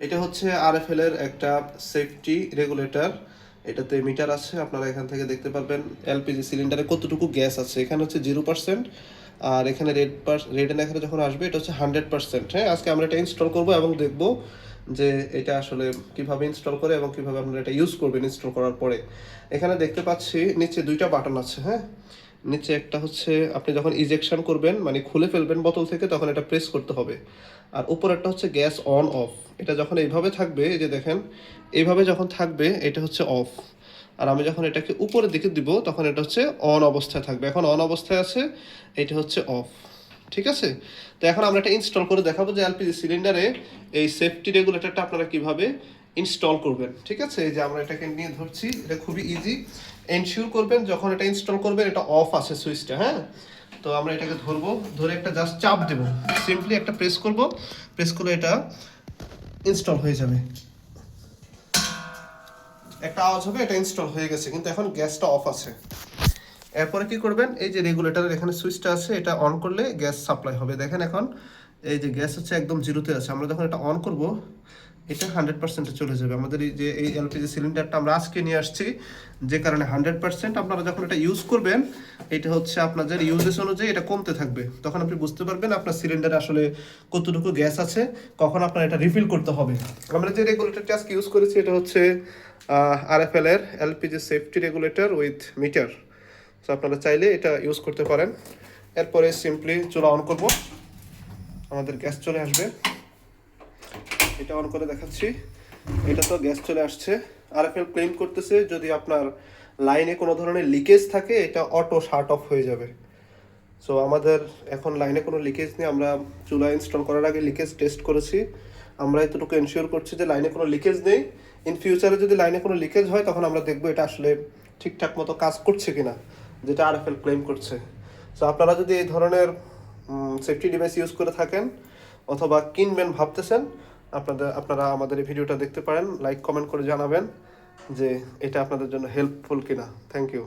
এটা হচ্ছে আরএফএল এর একটা সেফটি রেগুলেটর। এটাতে মিটার আছে, আপনারা এখান থেকে দেখতে পারবেন এলপিজি সিলিন্ডারে কতটুকু গ্যাস আছে। এখানে হচ্ছে 0%, আর এখানে রেড এন্ড এখানে যখন আসবে এটা হচ্ছে 100%। হ্যাঁ, আজকে আমরা এটা ইনস্টল করব এবং দেখব যে এটা আসলে কিভাবে ইনস্টল করে এবং কিভাবে আপনারা এটা ইউজ করবেন ইনস্টল করার পরে। এখানে দেখতে পাচ্ছি নিচে দুইটা বাটন আছে। হ্যাঁ, নিচে একটা হচ্ছে আপনি যখন ইজেকশন করবেন মানে খুলে ফেলবেন বোতল থেকে, তখন এটা প্রেস করতে হবে। আর উপরেরটা হচ্ছে গ্যাস অন অফ। এটা যখন এইভাবে থাকবে, এই যে দেখেন এইভাবে যখন থাকবে এটা হচ্ছে অফ। আর আমি যখন এটাকে উপরের দিকে দিব তখন এটা হচ্ছে অন অবস্থায় থাকবে। এখন অন অবস্থায় আছে, এটা হচ্ছে অফ। ঠিক আছে, তো এখন আমরা এটা ইনস্টল করে দেখাবো যে এলপিজি সিলিন্ডারে এই সেফটি রেগুলেটরটা আপনারা কিভাবে ইনস্টল করবেন। ঠিক আছে, এই যে আমরা এটাকে নিয়ে ধরছি, এটা খুবই ইজি। এনশিওর করবেন যখন এটা ইনস্টল করবেন এটা অফ আছে সুইচটা। হ্যাঁ, তো আমরা এটাকে ধরবো, ধরে একটা জাস্ট চাপ দেব, সিম্পলি একটা প্রেস করব, প্রেস করলে এটা ইনস্টল হয়ে যাবে। একটা আওয়াজ হবে, এটা ইনস্টল হয়ে গেছে, কিন্তু এখন গ্যাসটা অফ আছে। এরপরে কি করবেন, এই যে রেগুলেটরের এখানে সুইচটা আছে, এটা অন করলে গ্যাস সাপ্লাই হবে। দেখেন এখন এই যে গ্যাস হচ্ছে একদম জিরোতে আছে। আমরা যখন এটা অন করব এটা 100%-এ চলে যাবে। আমাদের এই যে এই এলপিজি সিলিন্ডারটা আমরা আজকে নিয়ে আসছি, যে কারণে 100%। আপনারা যখন এটা ইউজ করবেন এটা হচ্ছে আপনাদের ইউজেস অনুযায়ী এটা কমতে থাকবে। তখন আপনি বুঝতে পারবেন আপনার সিলিন্ডারে আসলে কতটুকু গ্যাস আছে, কখন আপনার এটা রিফিল করতে হবে। আমরা যে রেগুলেটরটা আজকে ইউজ করেছি এটা হচ্ছে আরএফএল এর LPG safety regulator with meter. So আপনারা চাইলে এটা ইউজ করতে পারেন। এরপরে সিম্পলি চুলা অন করব, আমাদের গ্যাস চলে আসবে। এটা অন করে দেখাচ্ছি, এটা তো গ্যাস চলে আসছে। আরএফএল ক্লেম করতেছে যদি আপনার লাইনে কোনো ধরনের লিকেজ থাকে এটা অটো শাট অফ হয়ে যাবে। সো আমাদের এখন লাইনে কোনো লিকেজ নেই। আমরা চুলা ইনস্টল করার আগে লিকেজ টেস্ট করেছি, আমরা এতটুকু এনশিওর করছি যে লাইনে কোনো লিকেজ নেই। ইন ফিউচারে যদি লাইনে কোনো লিকেজ হয় তখন আমরা দেখবো এটা আসলে ঠিকঠাক মতো কাজ করছে কিনা, যেটা আরএফএল ক্লেম করছে। সো আপনারা যদি এই ধরনের সেফটি ডিভাইস ইউজ করে থাকেন অথবা কিনবেন ভাবতেছেন, আপনারা আমাদের এই ভিডিওটা দেখতে পারেন, লাইক কমেন্ট করে জানাবেন যে এটা আপনাদের জন্য হেল্পফুল কিনা। Thank you.